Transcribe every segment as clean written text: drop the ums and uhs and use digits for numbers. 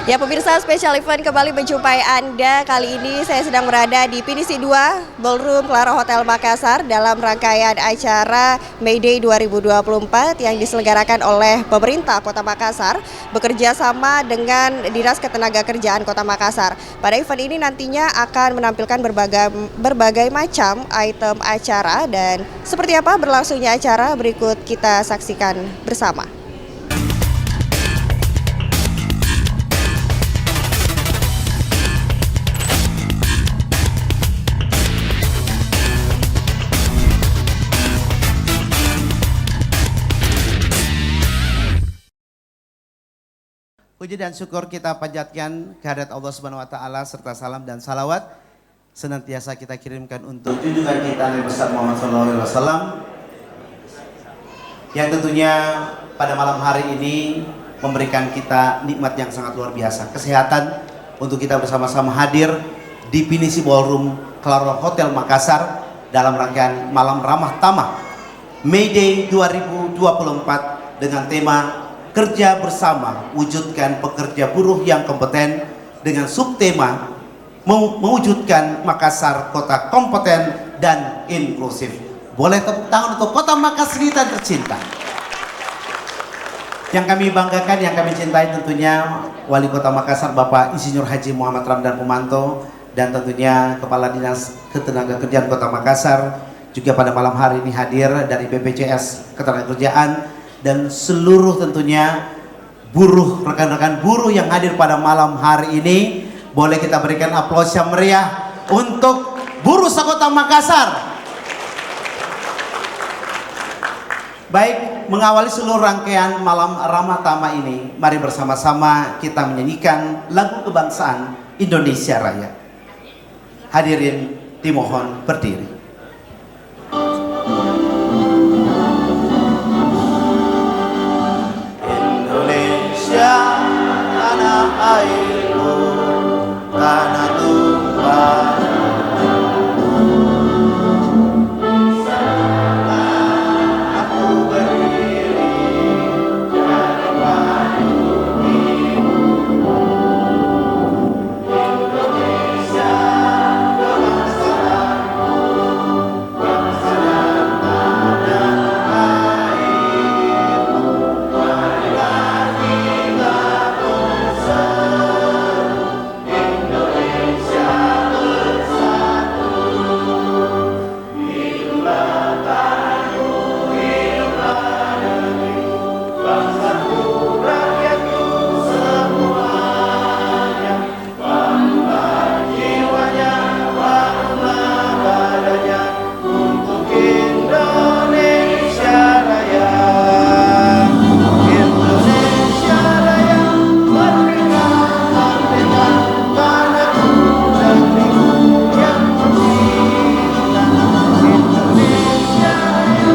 Ya pemirsa, Special Event kembali menjumpai Anda. Kali ini saya sedang berada di Pinisi 2 Ballroom Clara Hotel Makassar dalam rangkaian acara May Day 2024 yang diselenggarakan oleh pemerintah Kota Makassar bekerja sama dengan Dinas Ketenagakerjaan Kota Makassar. Pada event ini nantinya akan menampilkan berbagai macam item acara, dan seperti apa berlangsungnya acara berikut kita saksikan bersama. Puji dan syukur kita panjatkan kehadirat Allah Subhanahu wa taala serta salam dan salawat senantiasa kita kirimkan untuk junjungan kita Nabi besar Muhammad SAW yang tentunya pada malam hari ini memberikan kita nikmat yang sangat luar biasa, kesehatan untuk kita bersama-sama hadir di Pinisi Ballroom Clara Hotel Makassar dalam rangkaian Malam Ramah Tamah May Day 2024 dengan tema Kerja Bersama Wujudkan Pekerja Buruh yang Kompeten dengan subtema mewujudkan Makassar Kota Kompeten dan Inklusif. Boleh tepuk tangan untuk Kota Makassar kita tercinta. Yang kami banggakan, yang kami cintai tentunya Wali Kota Makassar Bapak Insinyur Haji Muhammad Ramdan Pumanto, dan tentunya Kepala Dinas Ketenagakerjaan Kota Makassar juga pada malam hari ini hadir dari BPJS Ketenagakerjaan, dan seluruh tentunya buruh, rekan-rekan buruh yang hadir pada malam hari ini. Boleh kita berikan aplaus yang meriah untuk buruh sekota Makassar. Baik, mengawali seluruh rangkaian Malam Ramah Tamah ini, mari bersama-sama kita menyanyikan lagu kebangsaan Indonesia Raya. Hadirin dimohon berdiri. Tanah airku, tanah tumpah, aku berdiri dari payung ibuku. Indonesia kebangsaanku, bangsa dan tanah airku, marilah kita Indonesia bersatu, hiduplah tanahku, hiduplah negeriku, bangsaku, rakyatku semuanya, bangunlah jiwanya, bangunlah badannya untuk Indonesia Raya. Indonesia Raya, merdeka, merdeka, tanahku, negeriku yang tercinta. Indonesia Raya,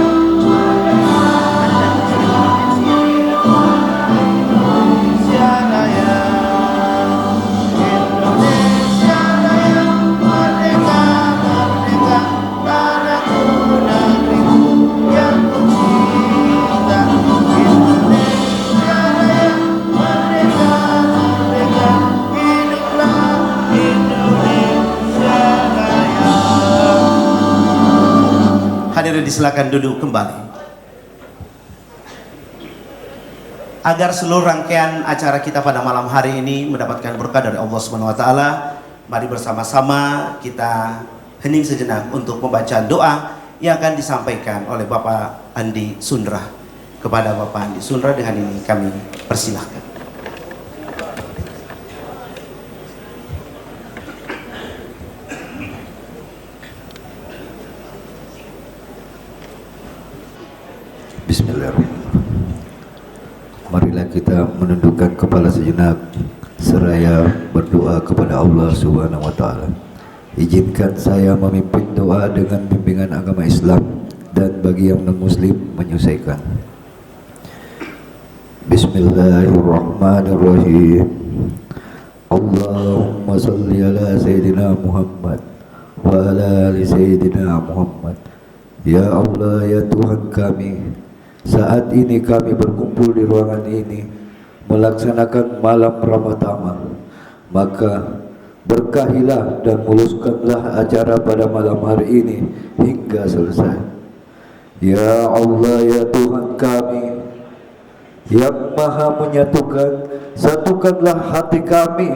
Indonesia Raya, Indonesia Raya, merdeka, merdeka, tanahku, negeriku yang tercinta. Indonesia Raya, merdeka, merdeka, hiduplah Indonesia Raya. Hadirin disilakan duduk kembali. Agar seluruh rangkaian acara kita pada malam hari ini mendapatkan berkah dari Allah Subhanahu wa taala, mari bersama-sama kita hening sejenak untuk pembacaan doa yang akan disampaikan oleh Bapak Andi Sundra. Kepada Bapak Andi Sundra dengan ini kami persilahkan. Bismillahirrahmanirrahim. Marilah kita menundukkan kepala sejenak seraya berdoa kepada Allah Subhanahu wa taala. Izinkan saya memimpin doa dengan bimbingan agama Islam dan bagi yang non-muslim menyelesaikan. Bismillahirrahmanirrahim. Allahumma salli ala Sayyidina Muhammad wa ala ali Sayyidina Muhammad. Ya Allah, ya Tuhan kami, saat ini kami berkumpul di ruangan ini melaksanakan malam Ramadhan, maka berkahilah dan muluskanlah acara pada malam hari ini hingga selesai. Ya Allah, ya Tuhan kami yang maha menyatukan, satukanlah hati kami,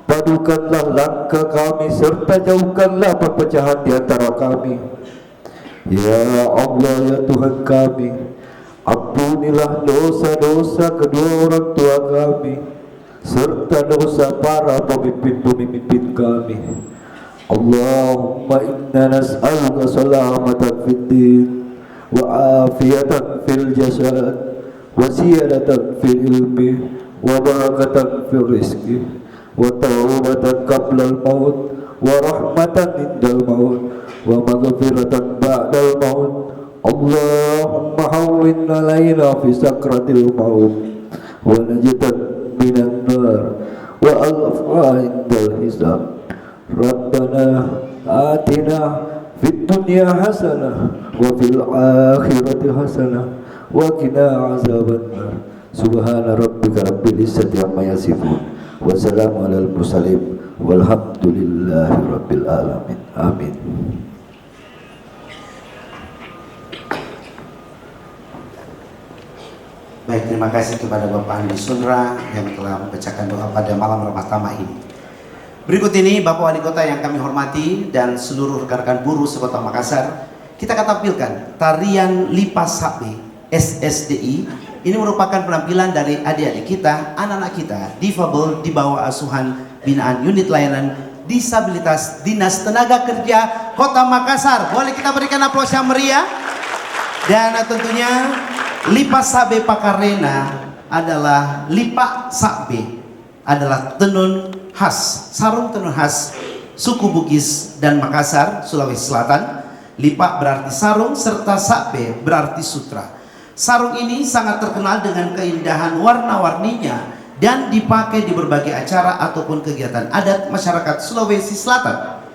padukanlah langkah kami, serta jauhkanlah perpecahan di antara kami. Ya Allah, ya Tuhan kami, ampunilah dosa-dosa kedua orang tua kami, serta dosa para pemimpin-pemimpin kami. Allahumma inna nas'aluka salamatan fid din wa afiyatan fil jasad wa ziyadatan fil ilmi wa barakatan fil rizki wa taubatan qablal maut wa rahmatan indal maut wa maghfiratan ba'dal maut. Allahumma hawwin alaina fi sakratil maut wa najatan minan nar wa alfa indal hisab. Rabbana atina fid dunya hasanah wa fil akhirati hasanah wa qina azabannar. Subhana rabbika rabbil izzati amma yasifun wa salamun alal mursalin walhamdulillahi rabbil alamin. Amin. Baik, terima kasih kepada Bapak Andi Sunra yang telah membacakan doa pada malam Ramadhan ini. Berikut ini Bapak Wali Kota yang kami hormati dan seluruh rekan-rekan buruh sekota Makassar, kita akan tampilkan tarian Lipas Sabe SSDI. Ini merupakan penampilan dari adik-adik kita, anak-anak kita, difabel di bawah asuhan binaan unit layanan disabilitas Dinas Tenaga Kerja Kota Makassar. Boleh kita berikan aplaus yang meriah? Dan tentunya Lipas Sabe Pakarena adalah Lipa Sabe adalah tenun khas, sarung tenun khas suku Bugis dan Makassar, Sulawesi Selatan. Lipa berarti sarung serta Sabe berarti sutra. Sarung ini sangat terkenal dengan keindahan warna-warninya dan dipakai di berbagai acara ataupun kegiatan adat masyarakat Sulawesi Selatan.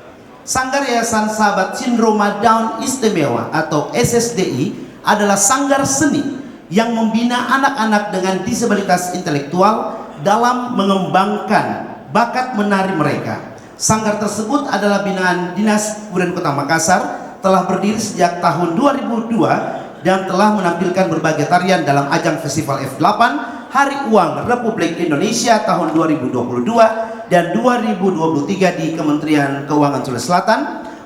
Sanggar Yayasan Sahabat Sindroma Down Istimewa atau SSDI adalah sanggar seni yang membina anak-anak dengan disabilitas intelektual dalam mengembangkan bakat menari mereka. Sanggar tersebut adalah binaan Dinas Kebudayaan Kota Makassar, telah berdiri sejak tahun 2002 dan telah menampilkan berbagai tarian dalam ajang Festival F8 Hari Uang Republik Indonesia tahun 2022 dan 2023 di Kementerian Keuangan Sulawesi Selatan,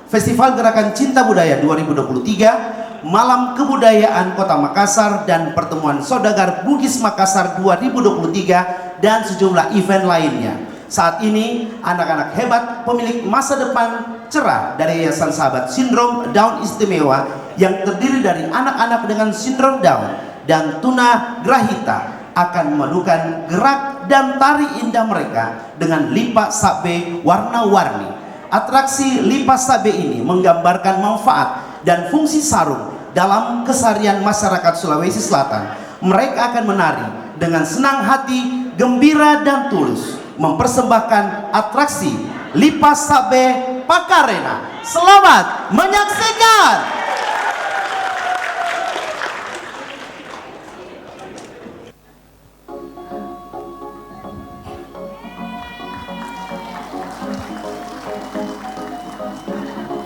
Festival Gerakan Cinta Budaya 2023, Malam Kebudayaan Kota Makassar, dan Pertemuan Saudagar Bugis Makassar 2023 dan sejumlah event lainnya. Saat ini anak-anak hebat pemilik masa depan cerah dari Yayasan Sahabat Sindrom Down Istimewa yang terdiri dari anak-anak dengan sindrom Down dan tuna grahita akan memadukan gerak dan tari indah mereka dengan Lipa Sabe warna-warni. Atraksi Lipa Sabe ini menggambarkan manfaat dan fungsi sarung dalam keseharian masyarakat Sulawesi Selatan. Mereka akan menari dengan senang hati, gembira dan tulus mempersembahkan atraksi Lipas Sabe Pakarena. Selamat menyaksikan. Yeah.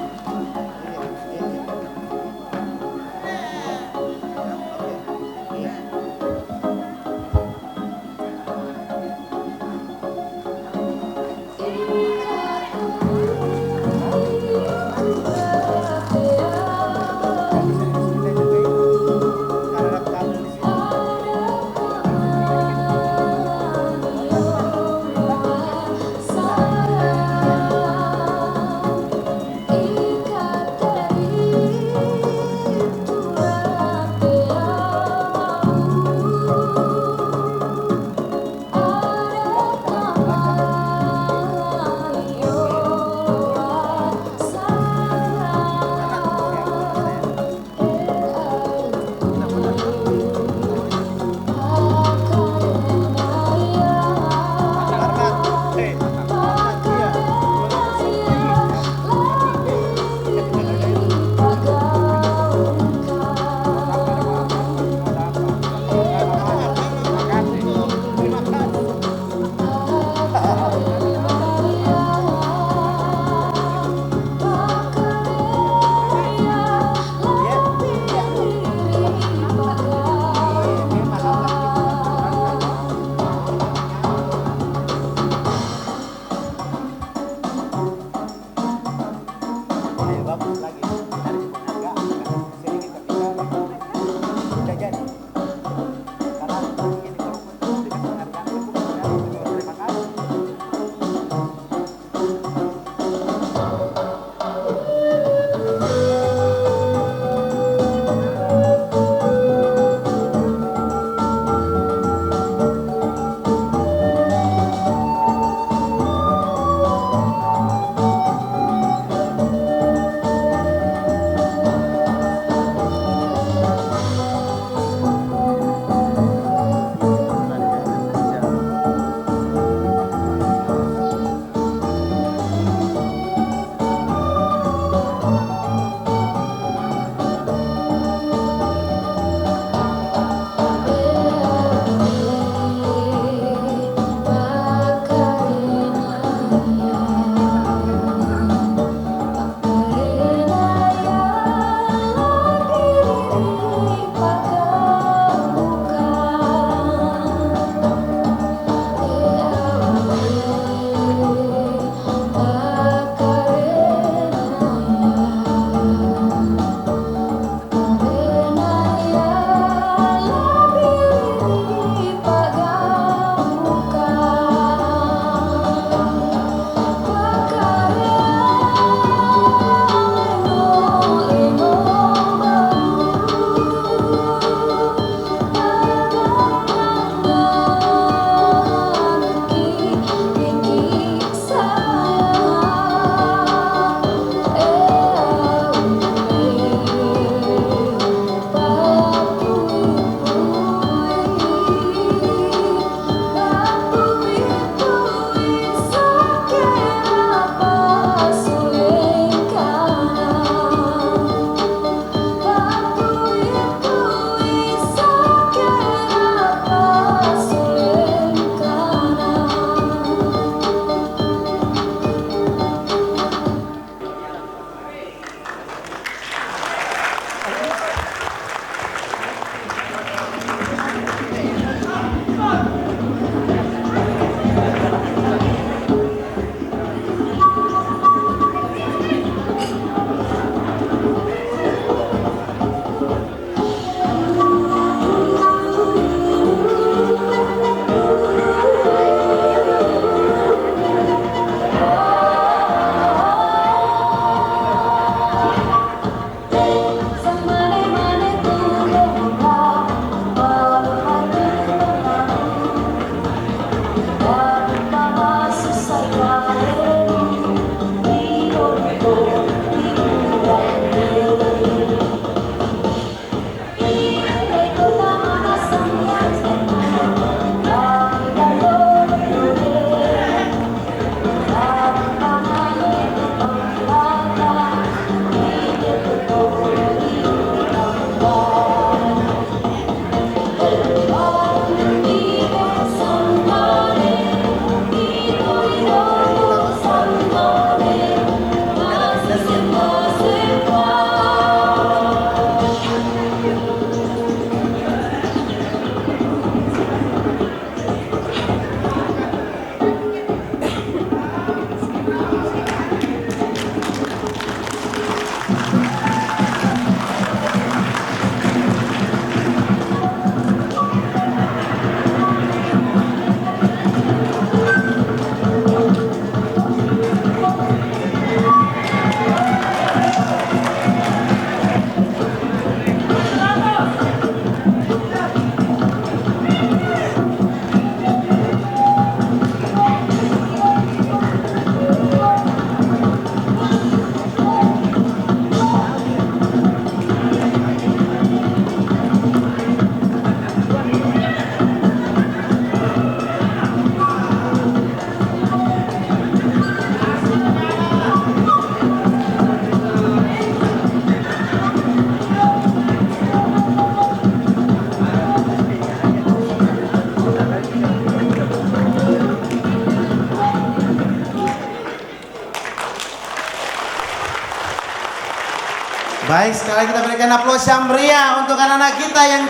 Baik, sekali kita berikan aplaus yang meriah untuk anak-anak kita yang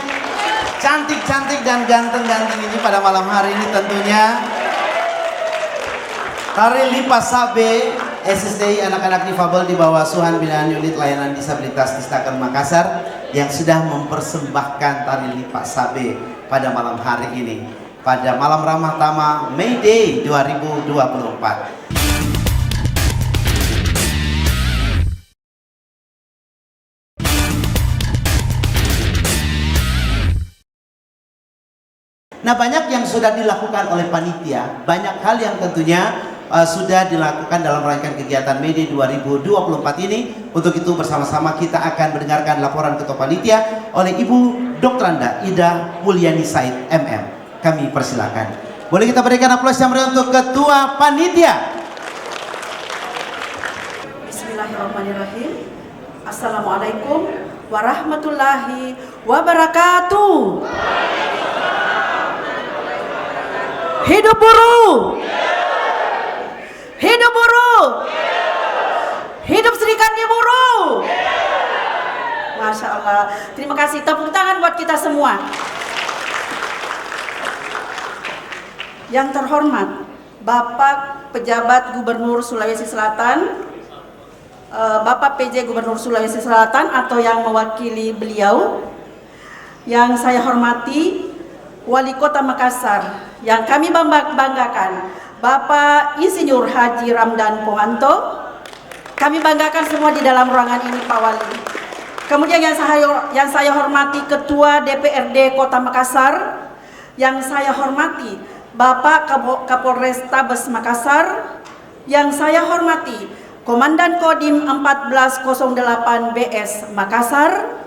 cantik-cantik dan ganteng-ganteng ini pada malam hari ini tentunya. Tari Lipas Sabe SSDI anak-anak difabel di bawah asuhan binaan unit layanan disabilitas Disnaker Makassar yang sudah mempersembahkan Tari Lipas Sabe pada malam hari ini, pada malam ramah tamah May Day 2024. Nah, banyak yang sudah dilakukan oleh panitia, banyak hal yang tentunya sudah dilakukan dalam rangkaian kegiatan May Day 2024 ini. Untuk itu bersama-sama kita akan mendengarkan laporan ketua panitia oleh Ibu Dr. Ida Mulyani Said MM. Kami persilakan. Boleh kita berikan aplaus yang meriah untuk ketua panitia. Bismillahirrahmanirrahim. Assalamualaikum warahmatullahi wabarakatuh. Hidup buruh. Hidup buruh. Hidup Serikandi Buruh. Masya Allah. Terima kasih. Tepuk tangan buat kita semua. Yang terhormat Bapak Pejabat Gubernur Sulawesi Selatan, Bapak PJ Gubernur Sulawesi Selatan atau yang mewakili beliau, yang saya hormati Wali Kota Makassar yang kami banggakan, Bapak Insinyur Haji Ramdan Pomanto. Kami banggakan semua di dalam ruangan ini, Pak Wali. Kemudian yang saya hormati Ketua DPRD Kota Makassar, yang saya hormati Bapak Kapolrestabes Makassar, yang saya hormati Komandan Kodim 1408 BS Makassar,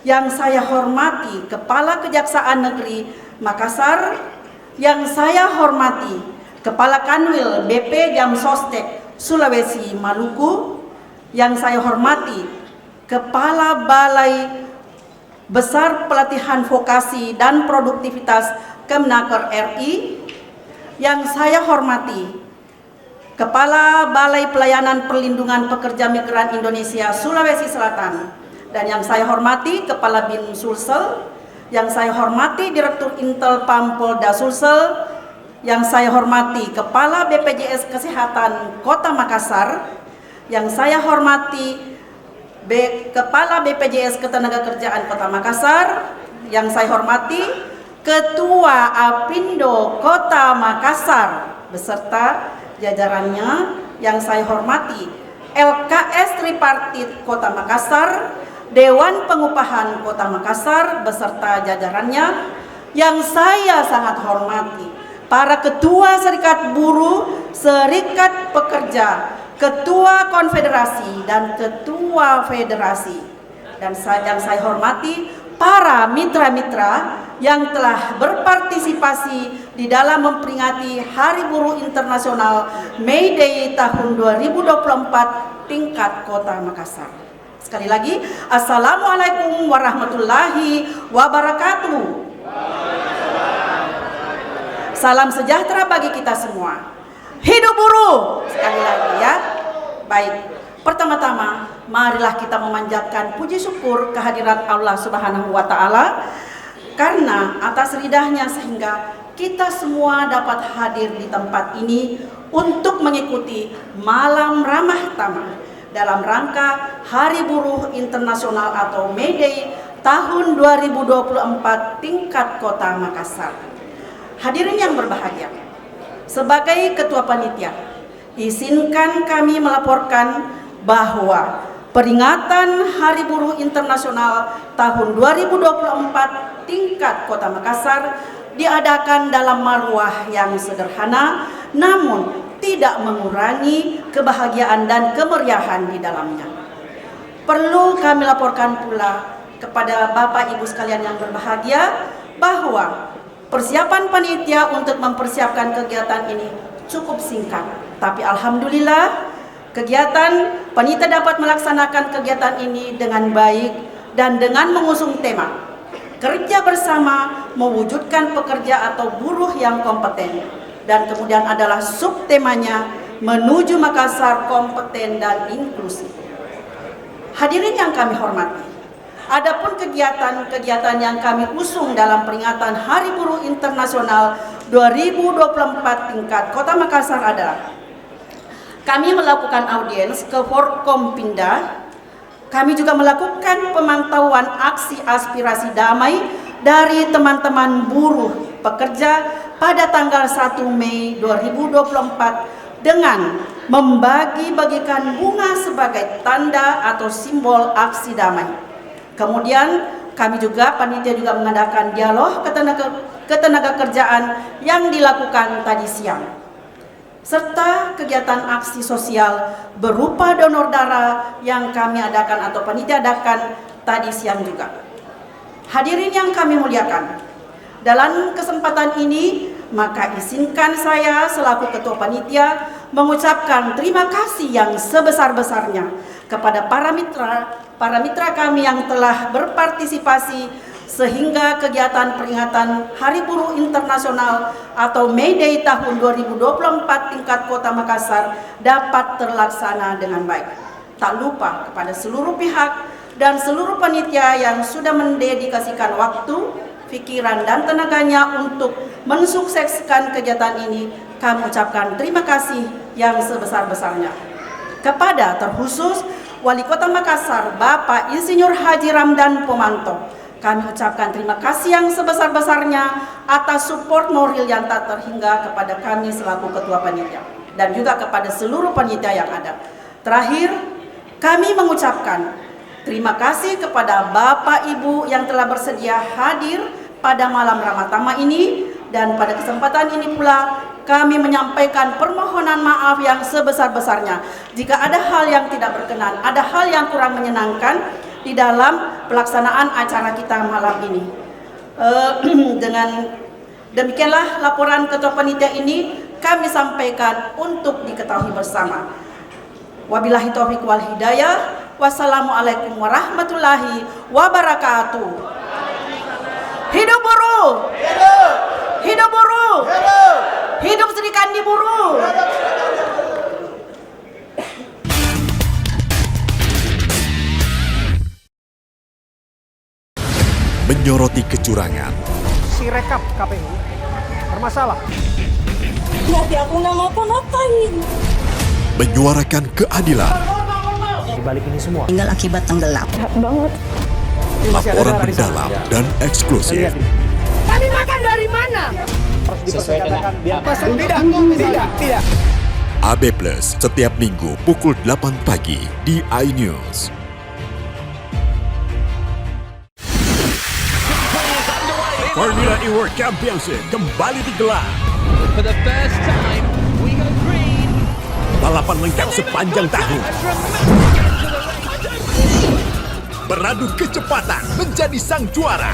yang saya hormati Kepala Kejaksaan Negeri Makassar, yang saya hormati Kepala Kanwil BP Jamsostek Sulawesi Maluku, yang saya hormati Kepala Balai Besar Pelatihan Vokasi dan Produktivitas Kemnaker RI, yang saya hormati Kepala Balai Pelayanan Perlindungan Pekerja Migran Indonesia Sulawesi Selatan, dan yang saya hormati Kepala Bin Sulsel, yang saya hormati Direktur Intel Pam Polda Sulsel, yang saya hormati Kepala BPJS Kesehatan Kota Makassar, yang saya hormati Kepala BPJS Ketenagakerjaan Kota Makassar, yang saya hormati Ketua Apindo Kota Makassar beserta jajarannya, yang saya hormati LKS Tripartit Kota Makassar, Dewan Pengupahan Kota Makassar beserta jajarannya, yang saya sangat hormati para ketua serikat buruh, serikat pekerja, ketua konfederasi dan ketua federasi, dan yang saya hormati para mitra-mitra yang telah berpartisipasi di dalam memperingati Hari Buruh Internasional May Day tahun 2024 tingkat Kota Makassar. Sekali lagi, Assalamualaikum warahmatullahi wabarakatuh. Salam sejahtera bagi kita semua. Hidup buruh. Sekali lagi ya. Baik, pertama-tama marilah kita memanjatkan puji syukur kehadirat Allah Subhanahu wa Ta'ala, karena atas ridahnya sehingga kita semua dapat hadir di tempat ini untuk mengikuti malam ramah tamah dalam rangka Hari Buruh Internasional atau May Day tahun 2024 tingkat Kota Makassar. Hadirin yang berbahagia, sebagai Ketua Panitia, izinkan kami melaporkan bahwa peringatan Hari Buruh Internasional tahun 2024 tingkat Kota Makassar diadakan dalam marwah yang sederhana, namun tidak mengurangi kebahagiaan dan kemeriahan di dalamnya. Perlu kami laporkan pula kepada Bapak Ibu sekalian yang berbahagia bahwa persiapan panitia untuk mempersiapkan kegiatan ini cukup singkat, tapi alhamdulillah kegiatan panitia dapat melaksanakan kegiatan ini dengan baik dan dengan mengusung tema kerja bersama mewujudkan pekerja atau buruh yang kompeten, dan kemudian adalah subtemanya menuju Makassar kompeten dan inklusif. Hadirin yang kami hormati, adapun kegiatan-kegiatan yang kami usung dalam peringatan Hari Buruh Internasional 2024 tingkat Kota Makassar adalah kami melakukan audiens ke Forkompinda. Kami juga melakukan pemantauan aksi aspirasi damai dari teman-teman buruh pekerja pada tanggal 1 Mei 2024 dengan membagi-bagikan bunga sebagai tanda atau simbol aksi damai. Kemudian kami juga, panitia juga mengadakan dialog ketenaga kerjaan yang dilakukan tadi siang, serta kegiatan aksi sosial berupa donor darah yang kami adakan atau panitia adakan tadi siang juga. Hadirin yang kami muliakan, dalam kesempatan ini maka izinkan saya selaku ketua panitia mengucapkan terima kasih yang sebesar-besarnya kepada para mitra kami yang telah berpartisipasi sehingga kegiatan peringatan Hari Buruh Internasional atau May Day tahun 2024 tingkat Kota Makassar dapat terlaksana dengan baik. Tak lupa kepada seluruh pihak dan seluruh panitia yang sudah mendedikasikan waktu, pikiran dan tenaganya untuk mensukseskan kegiatan ini, kami ucapkan terima kasih yang sebesar-besarnya. Kepada terkhusus Wali Kota Makassar Bapak Insinyur Haji Ramdan Pomanto, kami ucapkan terima kasih yang sebesar-besarnya atas support moral yang tak terhingga kepada kami selaku ketua panitia dan juga kepada seluruh panitia yang ada. Terakhir, kami mengucapkan terima kasih kepada Bapak Ibu yang telah bersedia hadir pada malam Ramadhan ini, dan pada kesempatan ini pula kami menyampaikan permohonan maaf yang sebesar-besarnya jika ada hal yang tidak berkenan, ada hal yang kurang menyenangkan di dalam pelaksanaan acara kita malam ini. Dengan demikianlah laporan ketua panitia ini kami sampaikan untuk diketahui bersama. Wabillahi taufiq wal hidayah. Wassalamualaikum warahmatullahi wabarakatuh. Hidup buruh! Hidup! Hidup buruh! Hidup! Hidup Sri Kandi Buruh! Menyoroti kecurangan, Si rekap KPU bermasalah. Nanti aku nggak ngapa-ngapain. menyuarakan keadilan, Di balik ini semua. Tinggal akibat tenggelam. laporan mendalam dan eksklusif. Tapi makan dari mana? Tidak. AB Plus setiap minggu pukul 8 pagi di iNews. Formula E World Championship kembali digelar. For the first time, we go green. Balapan lengkap sepanjang tahun. Beradu kecepatan menjadi sang juara.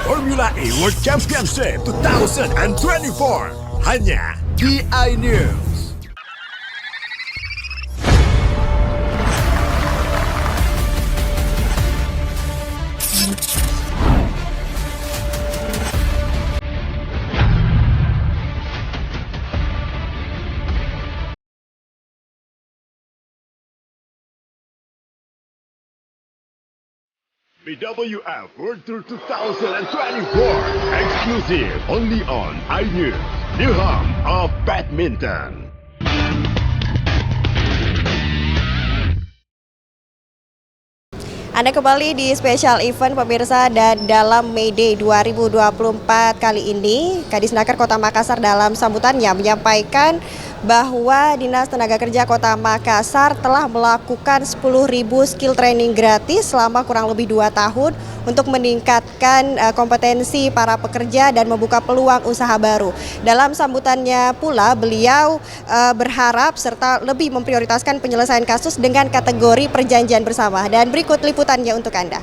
Formula E World Championship 2024 hanya di iNews. BWF World Tour 2024 exclusive only on iNews, the home of badminton. Anda kembali di special event pemirsa, dan dalam May Day 2024 kali ini Kadisnaker Kota Makassar dalam sambutannya menyampaikan bahwa Dinas Tenaga Kerja Kota Makassar telah melakukan 10.000 skill training gratis selama kurang lebih 2 tahun untuk meningkatkan kompetensi para pekerja dan membuka peluang usaha baru. Dalam sambutannya pula beliau berharap serta lebih memprioritaskan penyelesaian kasus dengan kategori perjanjian bersama, dan berikut liputannya untuk Anda.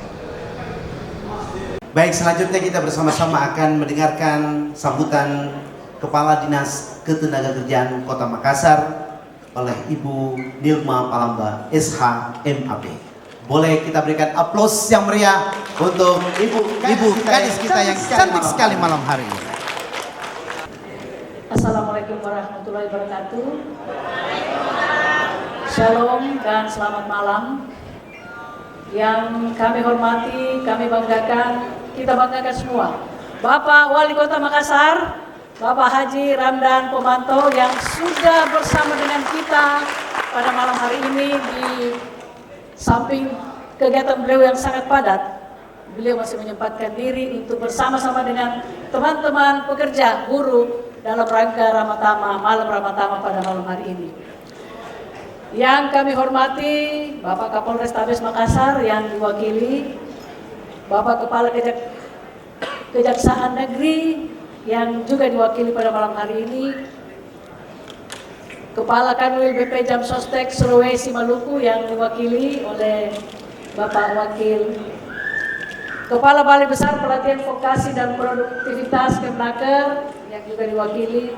Baik, selanjutnya kita bersama-sama akan mendengarkan sambutan Kepala Dinas Ketenagakerjaan Kota Makassar oleh Ibu Nilma Palamba SH MAP. Boleh kita berikan aplaus yang meriah untuk Ibu Kadis kita yang cantik sekali malam hari ini. warahmatullahi wabarakatuh. Shalom dan selamat malam. Yang kami hormati, kami banggakan, kita banggakan semua. Bapak Wali Kota Makassar, Bapak Haji Ramdan Pomanto yang sudah bersama dengan kita pada malam hari ini di samping kegiatan beliau yang sangat padat. Beliau masih menyempatkan diri untuk bersama-sama dengan teman-teman pekerja buruh dalam rangka Ramatama, malam Ramatama pada malam hari ini. Yang kami hormati Bapak Kapolres Tabes Makassar yang diwakili Bapak Kepala Kejaksaan Negeri yang juga diwakili pada malam hari ini, Kepala Kanwil BP Jam Sostek Sulawesi Maluku yang diwakili oleh Bapak Wakil Kepala Balai Besar Pelatihan Vokasi dan Produktivitas Kemnaker yang juga diwakili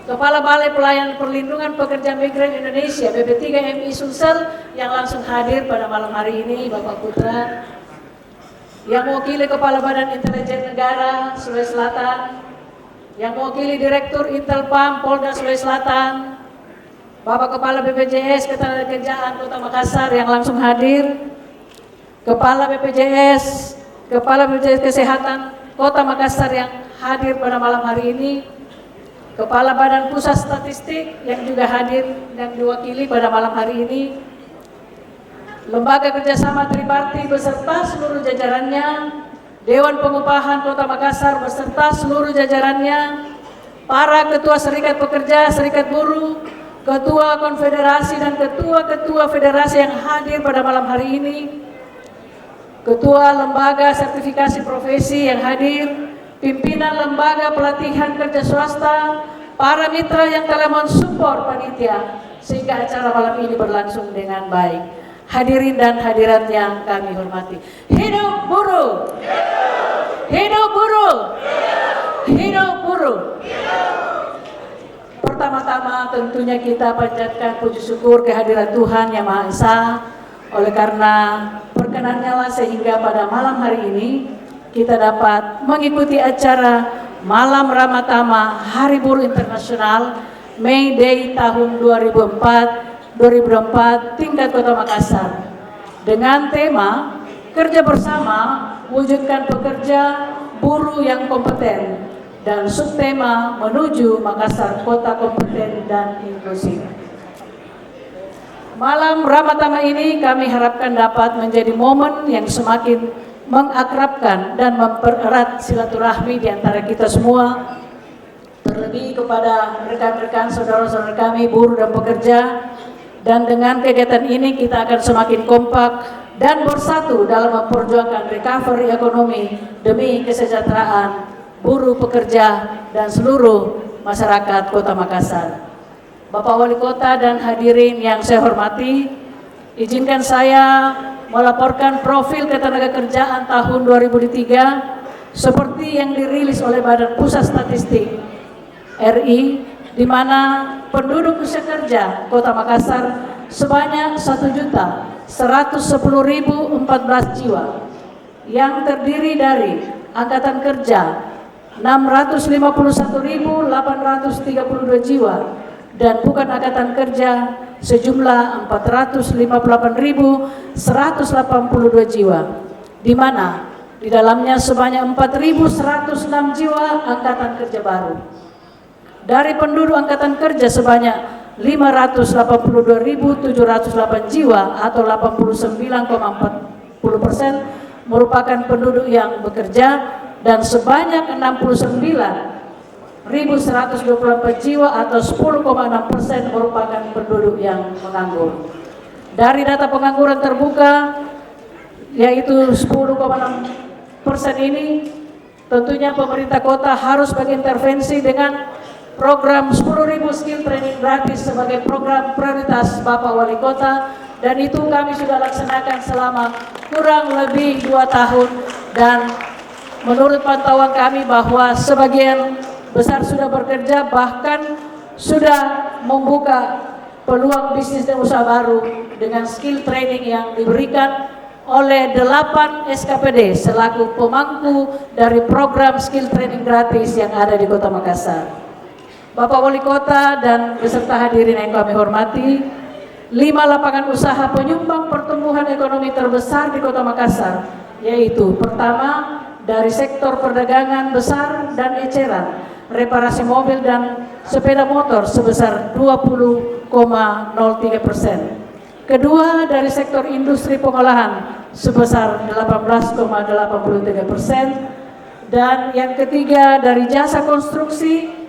Kepala Balai Pelayanan Perlindungan Pekerja Migran Indonesia BP3 MI Sulsel yang langsung hadir pada malam hari ini, Bapak Putra, yang mewakili Kepala Badan Intelijen Negara Sulawesi Selatan, yang mewakili Direktur Intelpam Polda Sulawesi Selatan, Bapak Kepala BPJS Ketenagakerjaan Kota Makassar yang langsung hadir, Kepala BPJS Kesehatan Kota Makassar yang hadir pada malam hari ini, Kepala Badan Pusat Statistik yang juga hadir dan diwakili pada malam hari ini, Lembaga Kerjasama Triparti beserta seluruh jajarannya, Dewan Pengupahan Kota Makassar beserta seluruh jajarannya, para ketua serikat pekerja, serikat buruh, ketua konfederasi dan ketua-ketua federasi yang hadir pada malam hari ini, ketua lembaga sertifikasi profesi yang hadir, pimpinan lembaga pelatihan kerja swasta, para mitra yang telah mensupport panitia sehingga acara malam ini berlangsung dengan baik. Hadirin dan hadirat yang kami hormati. Hidup buruh! Hidup buruh! Hidup buruh! Pertama-tama tentunya kita panjatkan puji syukur kehadiran Tuhan Yang Maha Esa. Oleh karena perkenannya lah sehingga pada malam hari ini kita dapat mengikuti acara Malam Ramatama Hari Buruh Internasional May Day tahun 2004 tingkat Kota Makassar dengan tema Kerja Bersama Wujudkan Pekerja Buruh yang Kompeten dan subtema Menuju Makassar Kota Kompeten dan Inklusif. Malam Ramatama ini kami harapkan dapat menjadi momen yang semakin mengakrabkan dan mempererat silaturahmi di antara kita semua, terlebih kepada rekan-rekan saudara-saudara kami buruh dan pekerja. Dan dengan kegiatan ini kita akan semakin kompak dan bersatu dalam memperjuangkan recovery ekonomi demi kesejahteraan buruh, pekerja, dan seluruh masyarakat Kota Makassar. Bapak Wali Kota dan hadirin yang saya hormati, izinkan saya melaporkan profil ketenagakerjaan tahun 2003 seperti yang dirilis oleh Badan Pusat Statistik RI, di mana penduduk usia kerja Kota Makassar sebanyak 1.110.014 jiwa, yang terdiri dari Angkatan Kerja 651.832 jiwa dan bukan Angkatan Kerja sejumlah 458.182 jiwa, di mana di dalamnya sebanyak 4.106 jiwa Angkatan Kerja baru. Dari penduduk Angkatan Kerja sebanyak 582.708 jiwa atau 89,40% merupakan penduduk yang bekerja dan sebanyak 69.124 jiwa atau 10,6% merupakan penduduk yang menganggur. Dari data pengangguran terbuka yaitu 10,6% ini, tentunya pemerintah kota harus berintervensi dengan program 10.000 skill training gratis sebagai program prioritas Bapak Wali Kota, dan itu kami sudah laksanakan selama kurang lebih 2 tahun, dan menurut pantauan kami bahwa sebagian besar sudah bekerja, bahkan sudah membuka peluang bisnis dan usaha baru dengan skill training yang diberikan oleh 8 SKPD selaku pemangku dari program skill training gratis yang ada di Kota Makassar. Bapak Wali Kota dan beserta hadirin yang kami hormati, 5 lapangan usaha penyumbang pertumbuhan ekonomi terbesar di Kota Makassar, yaitu pertama dari sektor perdagangan besar dan eceran, reparasi mobil dan sepeda motor sebesar 20,03%. Kedua dari sektor industri pengolahan sebesar 18,83%, dan yang ketiga dari jasa konstruksi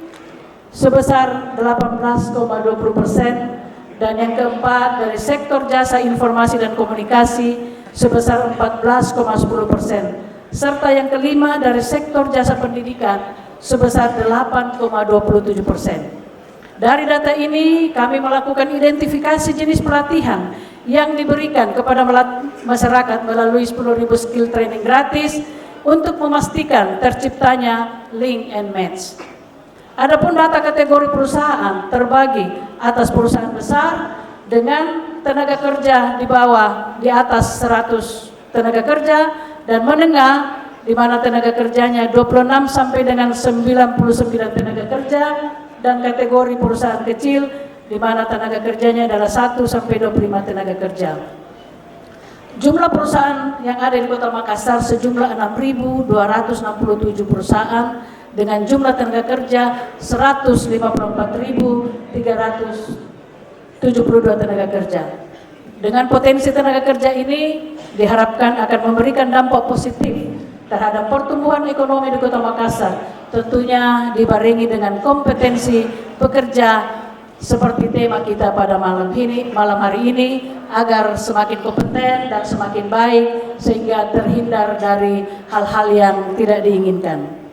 sebesar 18,20%, dan yang keempat dari sektor jasa informasi dan komunikasi sebesar 14,10%, serta yang kelima dari sektor jasa pendidikan sebesar 8,27%. Dari data ini kami melakukan identifikasi jenis pelatihan yang diberikan kepada masyarakat melalui 10.000 skill training gratis untuk memastikan terciptanya link and match. Adapun data kategori perusahaan terbagi atas perusahaan besar dengan tenaga kerja di atas 100 tenaga kerja, dan menengah di mana tenaga kerjanya 26 sampai dengan 99 tenaga kerja, dan kategori perusahaan kecil di mana tenaga kerjanya adalah 1 sampai 25 tenaga kerja. Jumlah perusahaan yang ada di Kota Makassar sejumlah 6.267 perusahaan dengan jumlah tenaga kerja 154.372 tenaga kerja. Dengan potensi tenaga kerja ini diharapkan akan memberikan dampak positif terhadap pertumbuhan ekonomi di Kota Makassar, tentunya dibarengi dengan kompetensi pekerja seperti tema kita pada malam hari ini, agar semakin kompeten dan semakin baik sehingga terhindar dari hal-hal yang tidak diinginkan.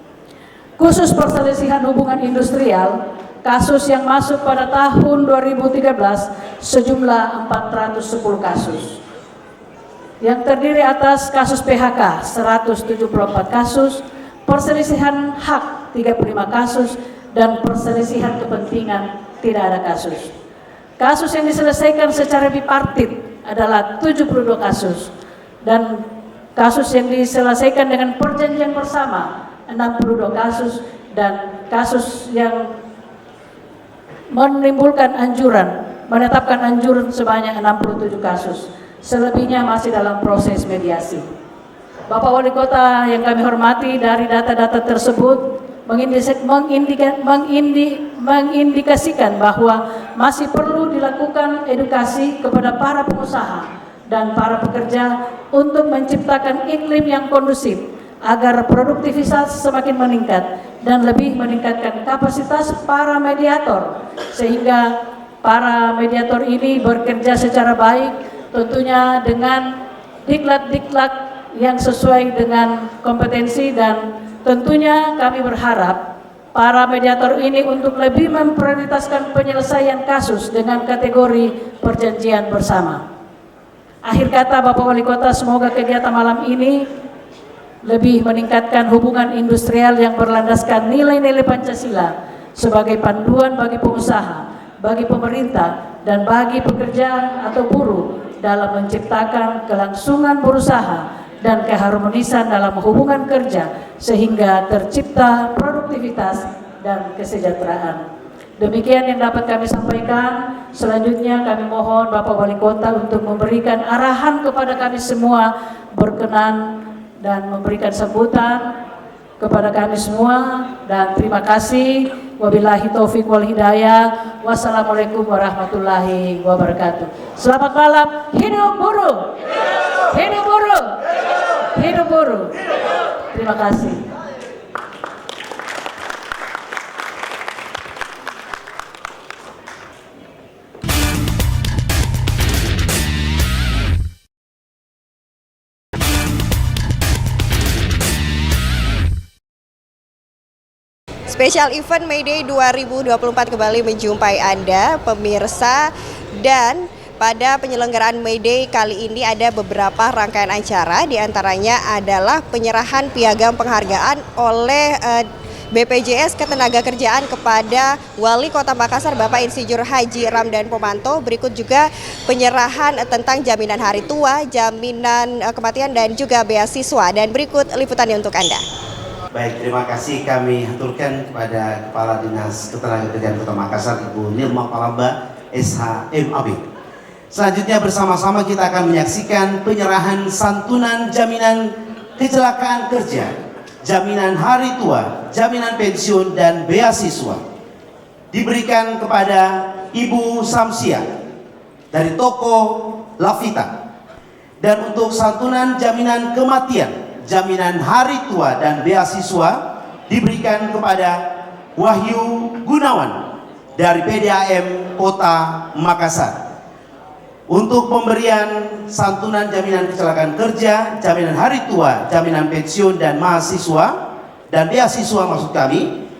Khusus perselisihan hubungan industrial, kasus yang masuk pada tahun 2013 sejumlah 410 kasus, yang terdiri atas kasus PHK 174 kasus, perselisihan hak 35 kasus, dan perselisihan kepentingan tidak ada kasus. Kasus yang diselesaikan secara bipartit adalah 72 kasus, dan kasus yang diselesaikan dengan perjanjian bersama 62 kasus, dan kasus yang menimbulkan menetapkan anjuran sebanyak 67 kasus. Selebihnya masih dalam proses mediasi. Bapak Wali Kota yang kami hormati, dari data-data tersebut mengindikasikan bahwa masih perlu dilakukan edukasi kepada para pengusaha dan para pekerja untuk menciptakan iklim yang kondusif agar produktivitas semakin meningkat dan lebih meningkatkan kapasitas para mediator, sehingga para mediator ini bekerja secara baik, tentunya dengan diklat-diklat yang sesuai dengan kompetensi, dan tentunya kami berharap para mediator ini untuk lebih memprioritaskan penyelesaian kasus dengan kategori perjanjian bersama. Akhir kata Bapak Wali Kota, semoga kegiatan malam ini lebih meningkatkan hubungan industrial yang berlandaskan nilai-nilai Pancasila sebagai panduan bagi pengusaha, bagi pemerintah, dan bagi pekerja atau buruh dalam menciptakan kelangsungan berusaha dan keharmonisan dalam hubungan kerja sehingga tercipta produktivitas dan kesejahteraan. Demikian yang dapat kami sampaikan. Selanjutnya kami mohon Bapak Wali Kota untuk memberikan arahan kepada kami semua, berkenan dan memberikan sambutan kepada kami semua, dan terima kasih. Wabillahi taufiq wal hidayah. Wassalamualaikum warahmatullahi wabarakatuh. Selamat malam. Hidup buruh. Hidup buruh. Hidup buruh. Terima kasih. Spesial event May Day 2024 kembali menjumpai Anda, pemirsa, dan pada penyelenggaraan May Day kali ini ada beberapa rangkaian acara, diantaranya adalah penyerahan piagam penghargaan oleh BPJS Ketenagakerjaan kepada Wali Kota Makassar Bapak Insinyur Haji Ramdan Pomanto. Berikut juga penyerahan tentang jaminan hari tua, jaminan kematian, dan juga beasiswa. Dan berikut liputannya untuk Anda. Baik, terima kasih kami haturkan kepada Kepala Dinas Ketenagakerjaan Kota Makassar, Ibu Nilma Palamba, SHMAB. Selanjutnya bersama-sama kita akan menyaksikan penyerahan santunan jaminan kecelakaan kerja, jaminan hari tua, jaminan pensiun, dan beasiswa. Diberikan kepada Ibu Samsia dari toko Lavita. Dan untuk santunan jaminan kematian, jaminan hari tua, dan beasiswa diberikan kepada Wahyu Gunawan dari PDAM Kota Makassar. Untuk pemberian santunan jaminan kecelakaan kerja, jaminan hari tua, jaminan pensiun, dan mahasiswa dan beasiswa maksud kami,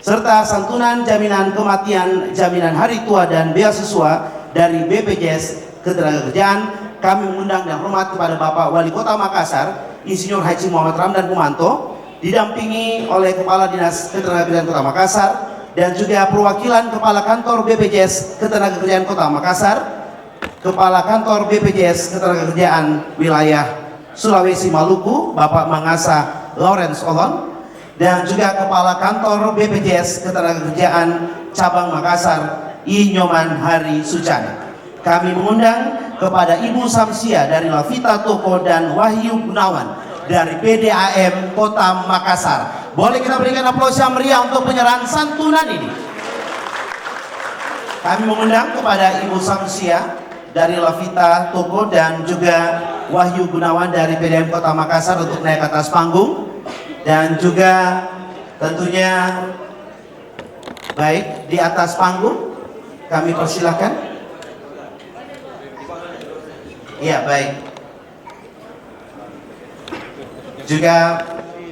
serta santunan jaminan kematian, jaminan hari tua, dan beasiswa dari BPJS Ketenagakerjaan, kami mengundang dan hormat kepada Bapak Wali Kota Makassar, Insinyur Haji Muhammad Ramdan Pumanto, didampingi oleh Kepala Dinas Ketenagakerjaan Kota Makassar dan juga perwakilan Kepala Kantor BPJS Ketenagakerjaan Kota Makassar, Kepala Kantor BPJS Ketenagakerjaan Wilayah Sulawesi Maluku, Bapak Mangasa Lawrence Olon, dan juga Kepala Kantor BPJS Ketenagakerjaan Cabang Makassar, I Nyoman Hari Sucana. Kami mengundang kepada Ibu Samsia dari Lavita Toko dan Wahyu Gunawan dari PDAM Kota Makassar. Boleh kita berikan aplaus yang meriah untuk penyerahan santunan ini. Kami mengundang kepada Ibu Samsia dari Lavita Toko dan juga Wahyu Gunawan dari PDAM Kota Makassar untuk naik ke atas panggung. Dan juga tentunya baik di atas panggung kami persilahkan. Iya, baik. Juga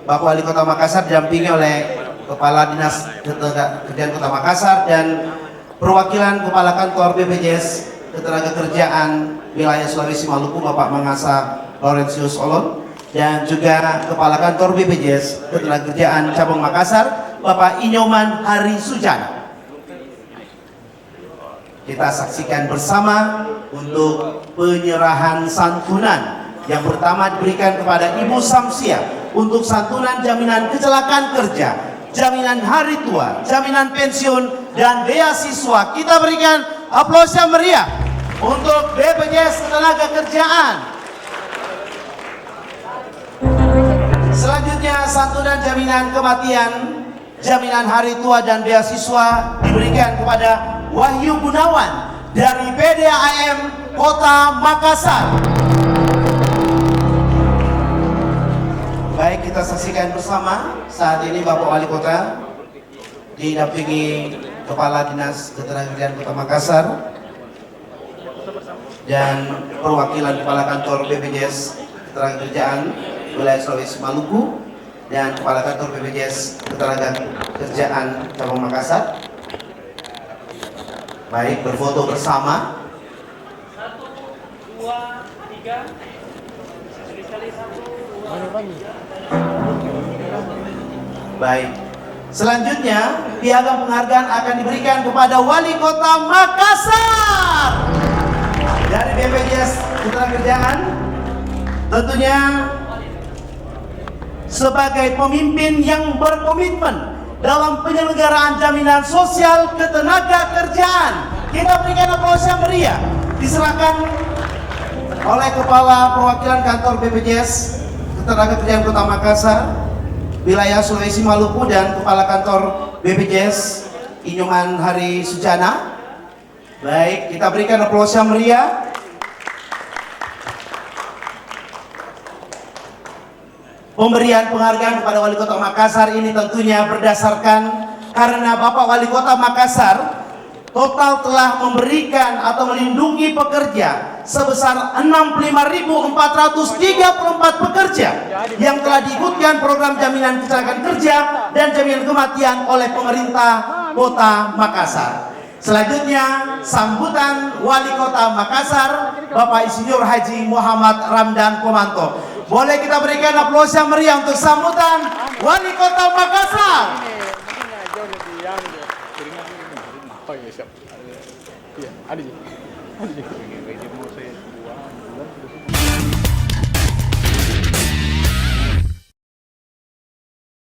Bapak Wali Kota Makassar didampingi oleh Kepala Dinas Ketenagakerjaan Kota Makassar dan perwakilan Kepala Kantor BPJS Ketenagakerjaan Wilayah Sulawesi Maluku, Bapak Mangasa Laurentius Olon, dan juga Kepala Kantor BPJS Ketenagakerjaan Cabang Makassar, Bapak Inyoman Hari Sujana. Kita saksikan bersama untuk penyerahan santunan. Yang pertama diberikan kepada Ibu Samsia untuk santunan jaminan kecelakaan kerja, jaminan hari tua, jaminan pensiun, dan beasiswa. Kita berikan aplaus yang meriah untuk BPJS Ketenagakerjaan. Selanjutnya santunan jaminan kematian, jaminan hari tua, dan beasiswa diberikan kepada Wahyu Gunawan dari PDAM Kota Makassar. Baik, kita saksikan bersama saat ini Bapak Wali Kota didampingi Kepala Dinas Ketenagakerjaan Kota Makassar dan perwakilan Kepala Kantor BPJS Ketenagakerjaan Wilayah Sulawesi Maluku dan Kepala Kantor BPJS Ketenagakerjaan Cabang Makassar. Baik, berfoto bersama. 1, 2, 3. Sekali-sekali 1. Baik. Selanjutnya, piagam penghargaan akan diberikan kepada Wali Kota Makassar dari BPJS Ketenagakerjaan. Tentunya sebagai pemimpin yang berkomitmen dalam penyelenggaraan jaminan sosial ketenagakerjaan. Kita berikan aplaus yang meriah. Diserahkan oleh Kepala Perwakilan Kantor BPJS Ketenagakerjaan Kota Makassar, Wilayah Sulawesi Maluku, dan Kepala Kantor BPJS Inyoman Hari Sujana. Baik, kita berikan aplaus yang meriah. Pemberian penghargaan kepada Wali Kota Makassar ini tentunya berdasarkan karena Bapak Wali Kota Makassar total telah memberikan atau melindungi pekerja sebesar 65.434 pekerja yang telah diikutkan program jaminan kecelakaan kerja dan jaminan kematian oleh pemerintah Kota Makassar. Selanjutnya sambutan Wali Kota Makassar Bapak Insinyur Haji Muhammad Ramdan Pumanto. Boleh kita berikan aplaus yang meriah untuk sambutan Wali Kota Makassar.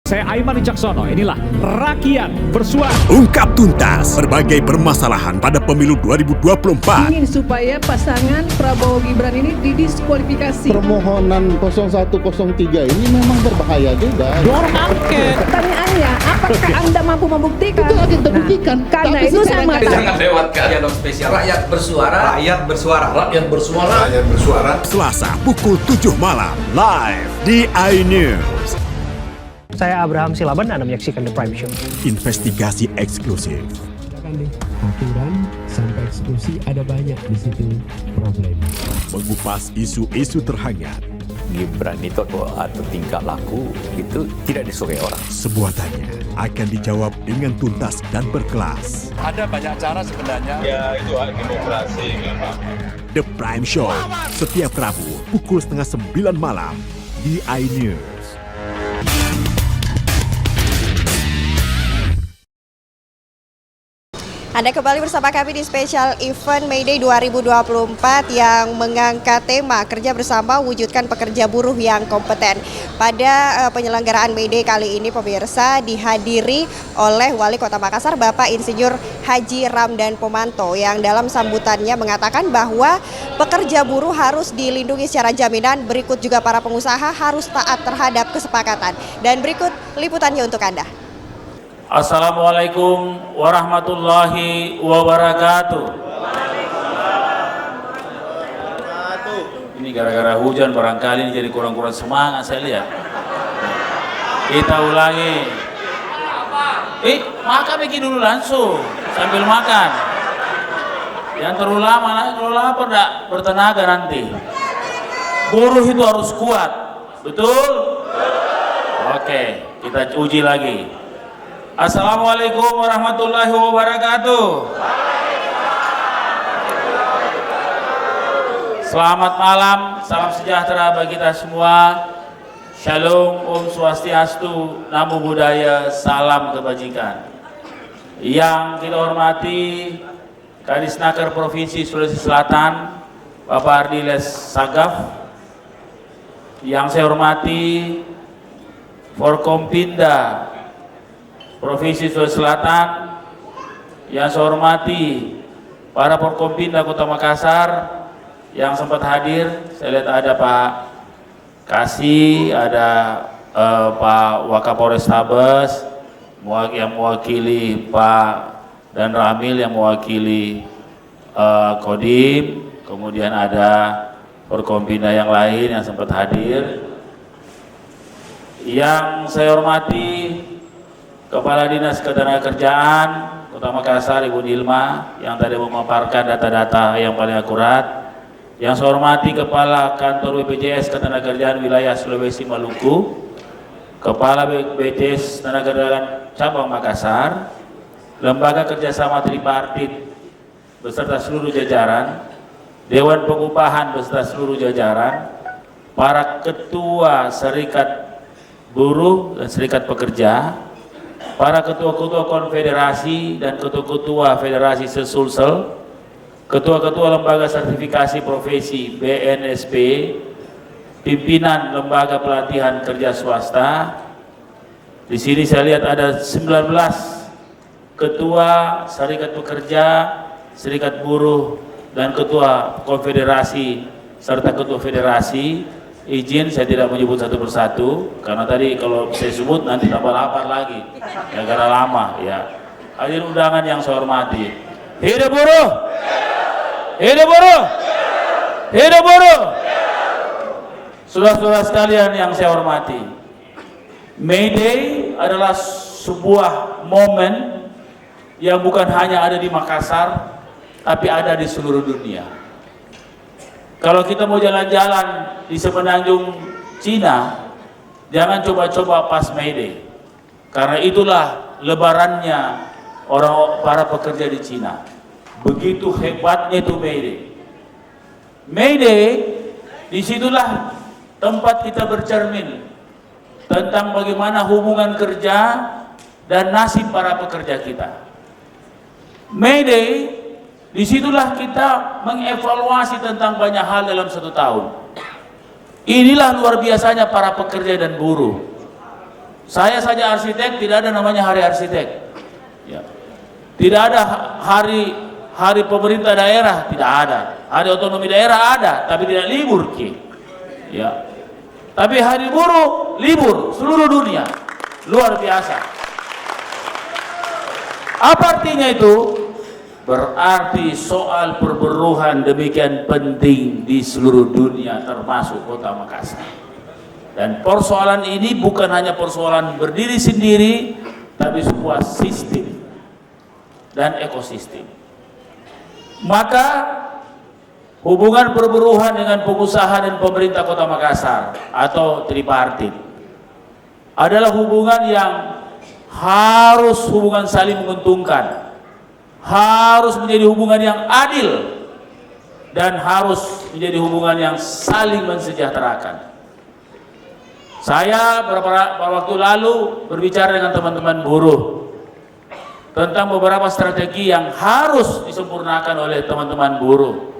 Saya Aiman Wicaksono, inilah Rakyat Bersuara. Ungkap tuntas berbagai permasalahan pada pemilu 2024. Ingin supaya pasangan Prabowo Gibran ini didiskualifikasi. Permohonan 0103 ini memang berbahaya juga. Dorong angket. Pertanyaannya, apakah Anda mampu membuktikan? Itu akan terbuktikan. Karena itu saya mengatakan. Jangan lewatkan dialog spesial Rakyat Bersuara. Rakyat Bersuara. Rakyat Bersuara. Rakyat Bersuara. Selasa pukul 7 malam live di iNews. Saya Abraham Silaban, Anda menyaksikan The Prime Show. Investigasi eksklusif. Aturan sampai eksekusi ada banyak di situ problem. Mengupas isu-isu terhangat. Gibran itu atau tingkah laku itu tidak disukai orang. Sebuah tanya akan dijawab dengan tuntas dan berkelas. Ada banyak cara sebenarnya. Ya itu hak demokrasi memang. The Prime Show setiap Rabu pukul 8:30 malam di iNews. Anda kembali bersama kami di special event May Day 2024 yang mengangkat tema kerja bersama wujudkan pekerja buruh yang kompeten. Pada penyelenggaraan May Day kali ini pemirsa dihadiri oleh Wali Kota Makassar Bapak Insinyur Haji Ramdan Pomanto yang dalam sambutannya mengatakan bahwa pekerja buruh harus dilindungi secara jaminan, berikut juga para pengusaha harus taat terhadap kesepakatan. Dan berikut liputannya untuk Anda. Assalamualaikum warahmatullahi wabarakatuh. Ini gara-gara hujan barangkali ini jadi kurang-kurang semangat saya lihat. Kita ulangi. Makan bikin dulu langsung sambil makan. Yang terlalu lama, kalau lapar enggak bertenaga nanti. Buruh itu harus kuat, betul? Oke, kita uji lagi. Assalamualaikum warahmatullahi wabarakatuh. Selamat malam, salam sejahtera bagi kita semua. Shalom, Om Swastiastu, Namo Buddhaya, salam kebajikan. Yang kita hormati Kadisnaker Provinsi Sulawesi Selatan, Bapak Ardiles Sagaf. Yang saya hormati Forkompinda Provinsi Sulawesi Selatan, yang saya hormati para Forkompinda Kota Makassar yang sempat hadir. Saya lihat ada Pak Kasih, ada Pak Wakapolres Tabes yang mewakili Pak dan Ramil yang mewakili Kodim, kemudian ada Forkompinda yang lain yang sempat hadir. Yang saya hormati Kepala Dinas Ketenagakerjaan Kota Makassar Ibu Dilma yang tadi memaparkan data-data yang paling akurat. Yang saya hormati Kepala Kantor BPJS Ketenagakerjaan Wilayah Sulawesi Maluku, Kepala BPJS Ketenagakerjaan Cabang Makassar, Lembaga Kerjasama Tripartit beserta seluruh jajaran, Dewan Pengupahan beserta seluruh jajaran, para ketua Serikat Buruh dan Serikat Pekerja, para ketua-ketua konfederasi dan ketua-ketua federasi sesulsel, ketua-ketua lembaga sertifikasi profesi BNSP, pimpinan lembaga pelatihan kerja swasta. Di sini saya lihat ada 19 ketua serikat pekerja, serikat buruh, dan ketua konfederasi serta ketua federasi. Izin saya tidak menyebut satu persatu karena tadi kalau saya sebut nanti tambah lapar lagi gara-gara lama ya. Hadirin undangan yang saya hormati, hidup buruh, hidup buruh, hidup buruh. Saudara-saudara sekalian yang saya hormati, May Day adalah sebuah momen yang bukan hanya ada di Makassar tapi ada di seluruh dunia. Kalau kita mau jalan-jalan di semenanjung Cina, jangan coba-coba pas May Day. Karena itulah lebarannya para pekerja di Cina. Begitu hebatnya itu May Day. May Day, disitulah tempat kita bercermin tentang bagaimana hubungan kerja dan nasib para pekerja kita. May Day, disitulah kita mengevaluasi tentang banyak hal dalam satu tahun. Inilah luar biasanya para pekerja dan buruh. Saya saja arsitek, tidak ada namanya hari arsitek. Ya. Tidak ada hari pemerintah daerah, tidak ada. Hari otonomi daerah ada, tapi tidak libur ki. Ya. Tapi hari buruh libur seluruh dunia, luar biasa. Apa artinya itu? Berarti soal perburuhan demikian penting di seluruh dunia, termasuk Kota Makassar. Dan persoalan ini bukan hanya persoalan berdiri sendiri, tapi sebuah sistem dan ekosistem. Maka hubungan perburuhan dengan pengusaha dan pemerintah Kota Makassar atau tripartit adalah hubungan yang harus hubungan saling menguntungkan, harus menjadi hubungan yang adil, dan harus menjadi hubungan yang saling mensejahterakan. Saya beberapa waktu lalu berbicara dengan teman-teman buruh tentang beberapa strategi yang harus disempurnakan oleh teman-teman buruh.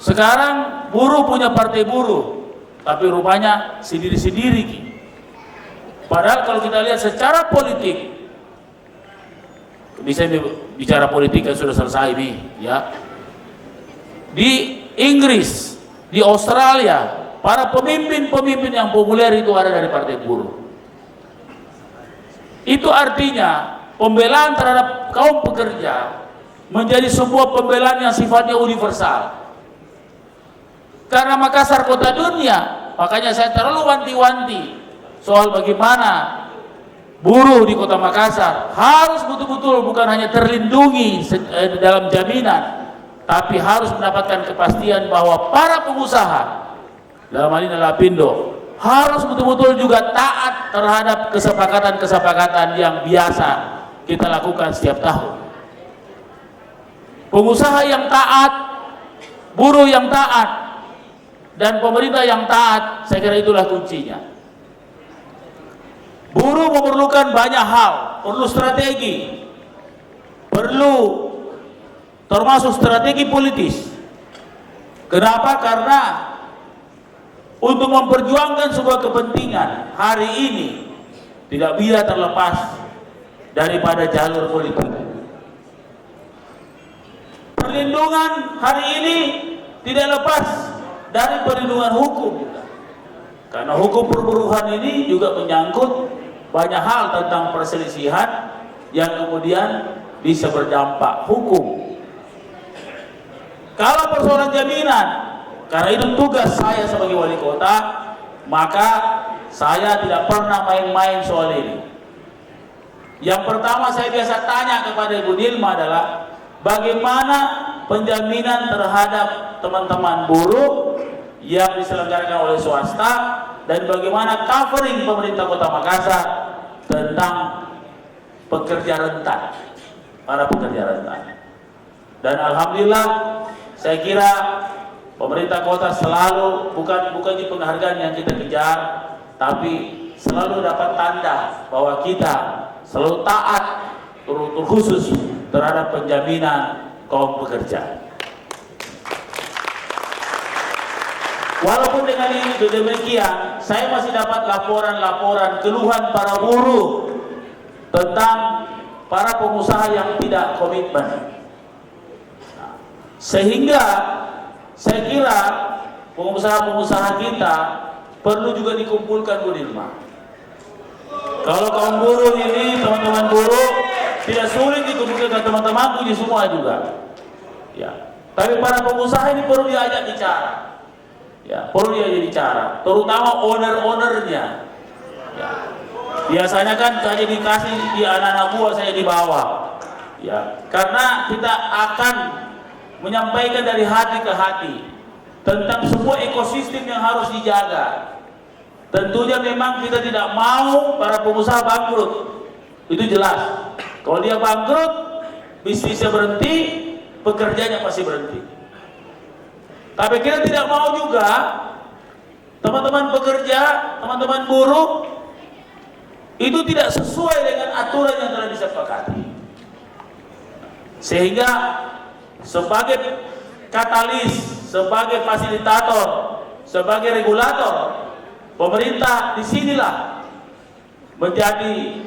Sekarang buruh punya partai buruh, tapi rupanya sendiri-sendiri. Padahal kalau kita lihat secara politik, bisa bicara politik kan sudah selesai nih, ya. Di Inggris, di Australia, para pemimpin-pemimpin yang populer itu ada dari partai buruh. Itu artinya pembelaan terhadap kaum pekerja menjadi sebuah pembelaan yang sifatnya universal. Karena Makassar kota dunia, makanya saya terlalu wanti-wanti soal bagaimana buruh di Kota Makassar harus betul-betul bukan hanya terlindungi dalam jaminan, tapi harus mendapatkan kepastian bahwa para pengusaha, dalam hal ini Lapindo, harus betul-betul juga taat terhadap kesepakatan-kesepakatan yang biasa kita lakukan setiap tahun. Pengusaha yang taat, buruh yang taat, dan pemerintah yang taat, saya kira itulah kuncinya. Buruh memerlukan banyak hal, perlu strategi, perlu termasuk strategi politis. Kenapa? Karena untuk memperjuangkan sebuah kepentingan hari ini tidak bisa terlepas daripada jalur politik. Perlindungan hari ini tidak lepas dari perlindungan hukum, karena hukum perburuhan ini juga menyangkut banyak hal tentang perselisihan yang kemudian bisa berdampak hukum. Kalau persoalan jaminan, karena itu tugas saya sebagai wali kota, maka saya tidak pernah main-main soal ini. Yang pertama saya biasa tanya kepada Ibu Dilma adalah bagaimana penjaminan terhadap teman-teman buruh yang diselenggarakan oleh swasta, dan bagaimana covering pemerintah Kota Makassar tentang pekerja rentan, para pekerja rentan. Dan alhamdulillah saya kira pemerintah kota selalu bukan di penghargaan yang kita kejar, tapi selalu dapat tanda bahwa kita selalu taat terkhusus terhadap penjaminan kaum pekerja. Walaupun dengan ini demikian, saya masih dapat laporan-laporan keluhan para buruh tentang para pengusaha yang tidak komitmen. Sehingga saya kira pengusaha-pengusaha kita perlu juga dikumpulkan, Bu Dilma. Kalau kaum buruh ini, teman-teman buruh, tidak sulit dikumpulkan teman-temanku di semua juga. Ya. Tapi para pengusaha ini perlu diajak bicara. Ya, perlu diajak bicara, terutama owner-ownernya. Ya. Biasanya kan saya dikasih di anak-anak buah, saya di bawah. Ya, karena kita akan menyampaikan dari hati ke hati tentang sebuah ekosistem yang harus dijaga. Tentunya memang kita tidak mau para pengusaha bangkrut, itu jelas. Kalau dia bangkrut, bisnisnya berhenti, pekerjanya pasti berhenti. Tapi kita tidak mau juga teman-teman pekerja, teman-teman buruh itu tidak sesuai dengan aturan yang telah disepakati. Sehingga sebagai katalis, sebagai fasilitator, sebagai regulator, pemerintah disinilah menjadi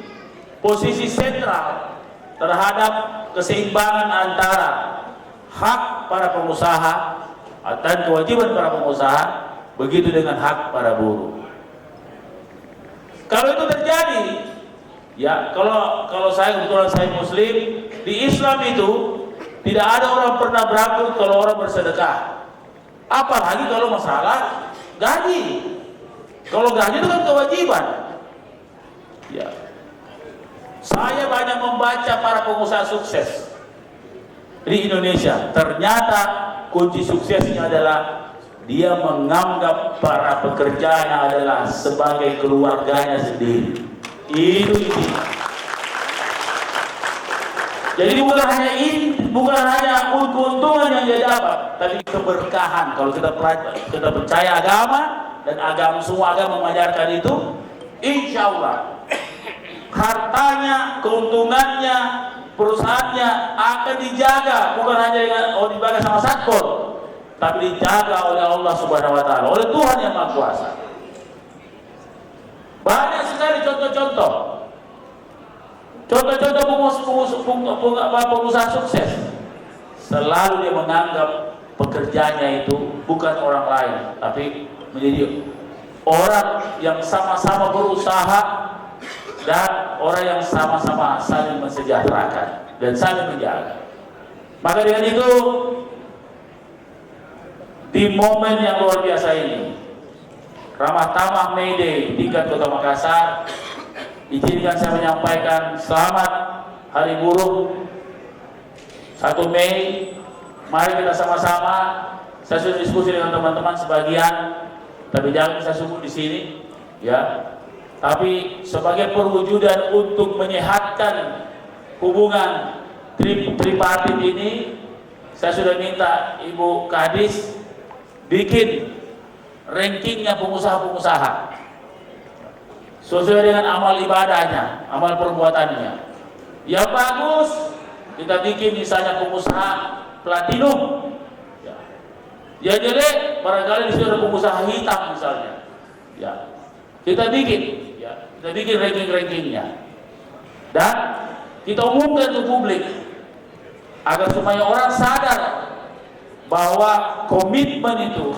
posisi sentral terhadap keseimbangan antara hak para pengusaha dan kewajiban para pengusaha, begitu dengan hak para buruh. Kalau itu terjadi, ya kalau saya kebetulan saya Muslim, di Islam itu tidak ada orang pernah berantem kalau orang bersedekah. Apalagi kalau masalah gaji. Kalau gaji itu kan kewajiban. Ya. Saya banyak membaca para pengusaha sukses di Indonesia. Ternyata kunci suksesnya adalah dia menganggap para pekerjanya adalah sebagai keluarganya sendiri. Itu intinya. Jadi bukan hanya keuntungan yang dia dapat, tapi keberkahan. Kalau kita percaya agama dan semua agama mengajarkan itu, insya Allah hartanya, keuntungannya, perusahaannya akan dijaga, bukan hanya dengan dijaga sama Satpol, tapi dijaga oleh Allah Subhanahu Wa Taala, oleh Tuhan yang Maha Kuasa. Banyak sekali contoh-contoh pengusaha sukses. Selalu dia menganggap pekerjanya itu bukan orang lain, tapi menjadi orang yang sama-sama berusaha dan orang yang sama-sama saling mensejahterakan dan saling menjaga. Maka dengan itu, di momen yang luar biasa ini, Ramah Tamah May Day tingkat Kota Makassar, izinkan saya menyampaikan selamat Hari Buruh 1 Mei. Mari kita sama-sama. Saya sudah diskusi dengan teman-teman sebagian, tapi jangan saya sebut di sini, ya. Tapi sebagai perwujudan untuk menyehatkan hubungan tripartit ini, saya sudah minta Ibu Kadis bikin rankingnya pengusaha-pengusaha sesuai dengan amal ibadahnya, amal perbuatannya. Yang bagus kita bikin misalnya pengusaha platinum. Ya. Yang jelek barangkali di sini ada pengusaha hitam misalnya. Ya. Kita bikin ranking-rankingnya. Dan kita umumkan ke publik agar supaya orang sadar bahwa komitmen itu,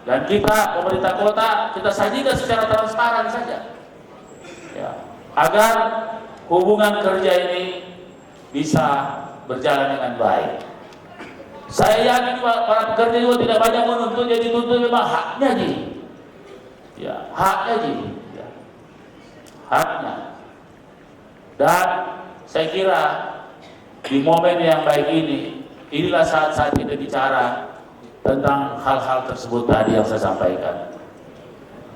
dan kita pemerintah kota kita sajikan secara transparan saja, ya, agar hubungan kerja ini bisa berjalan dengan baik. Saya yakin para pekerja juga tidak banyak menuntut, jadi tuntut memang haknya ji, ya, haknya ji, ya, haknya. Dan saya kira di momen yang baik ini, inilah saat-saat kita bicara tentang hal-hal tersebut tadi yang saya sampaikan.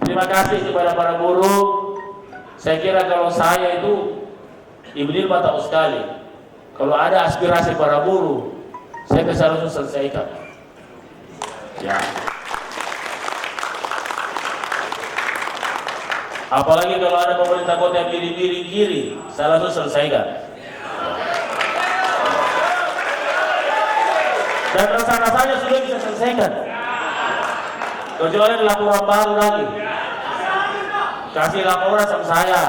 Terima kasih kepada para buruh. Saya kira kalau saya itu, Ibu Dilma tahu sekali, kalau ada aspirasi para buruh, saya bisa langsung selesaikan. Ya. Apalagi kalau ada pemerintah kota yang kiri, saya langsung selesaikan. Dan rasa-rasanya sudah bisa selesaikan. Kecuali laporan baru lagi. Kasih laporan sama saya,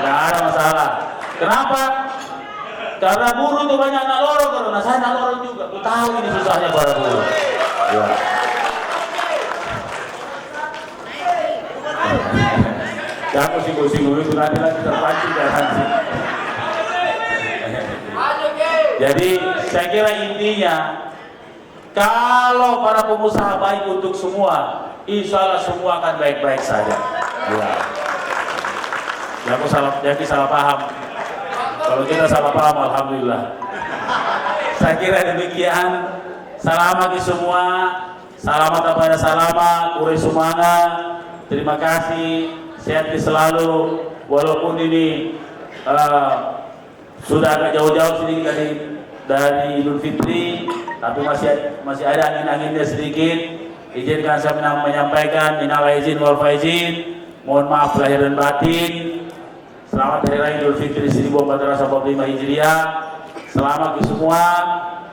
nggak ada masalah. Kenapa? Karena buruh itu banyak anak lorong, karena saya anak lorong juga. Aku tahu ini susahnya para buruh. Ya. Jangan singgung-singgung itu, nanti lagi terpancing jangan sih. Jadi saya kira intinya, kalau para pengusaha baik untuk semua, insya Allah semua akan baik-baik saja. Ya. Jangan salah paham. Kalau kita salah paham, alhamdulillah. Saya kira demikian. Selamat di semua. Selamat kepada Salama, Kure Sumanga. Terima kasih. Sehat selalu. Walaupun ini sudah agak jauh-jauh sedikit dari Idul Fitri, tapi masih ada angin-anginnya sedikit. Izinkan saya menyampaikan minal aizin wal faizin. Mohon maaf lahir dan batin. Selamat Hari Raya Idul Fitri 1445 Hijriah. Selamat ke semua.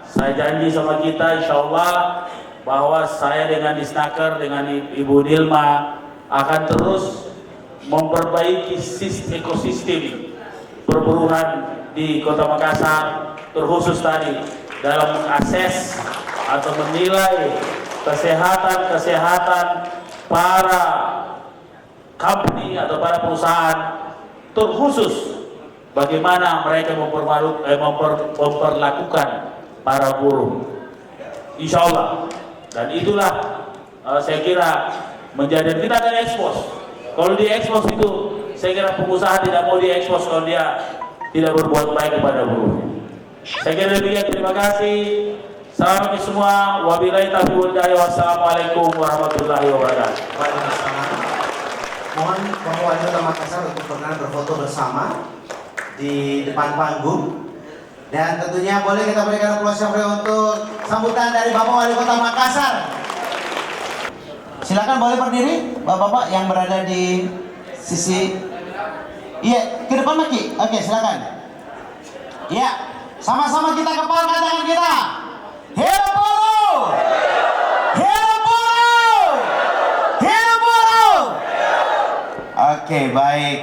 Saya janji sama kita insya Allah bahwa saya dengan Disnaker, dengan Ibu Dilma akan terus memperbaiki ekosistem perburuan di Kota Makassar, terkhusus tadi dalam mengakses atau menilai kesehatan para company atau para perusahaan, terkhusus bagaimana mereka memperlakukan para buruh. Insya Allah, dan itulah saya kira menjadi, kita akan ekspos. Kalau di ekspos itu, saya kira pengusaha tidak mau diekspos kalau dia tidak berbuat baik kepada buruh. Saya kira demikian, terima kasih. Salam bagi semua. Wabillahi taufiq wal hidayah. Wassalamualaikum warahmatullahi wabarakatuh. Mohon Bapak Wali Kota Makassar untuk berkenan berfoto bersama di depan panggung. Dan tentunya boleh kita berikan aplaus yang meriah untuk sambutan dari Bapak Wali Kota Makassar. Silakan boleh berdiri, Bapak-bapak yang berada di sisi, iya, ke depan Maki. Oke, silakan. Iya, sama-sama kita kepalkan tangan kita. Hidup buruh! Hidup buruh! Hidup buruh! Oke, baik.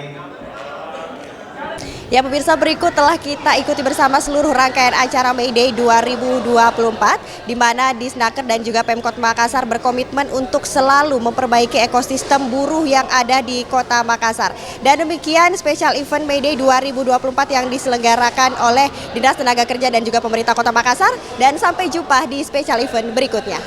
Ya pemirsa, berikut telah kita ikuti bersama seluruh rangkaian acara May Day 2024 di mana Disnaker dan juga Pemkot Makassar berkomitmen untuk selalu memperbaiki ekosistem buruh yang ada di Kota Makassar. Dan demikian spesial event May Day 2024 yang diselenggarakan oleh Dinas Tenaga Kerja dan juga pemerintah Kota Makassar, dan sampai jumpa di spesial event berikutnya.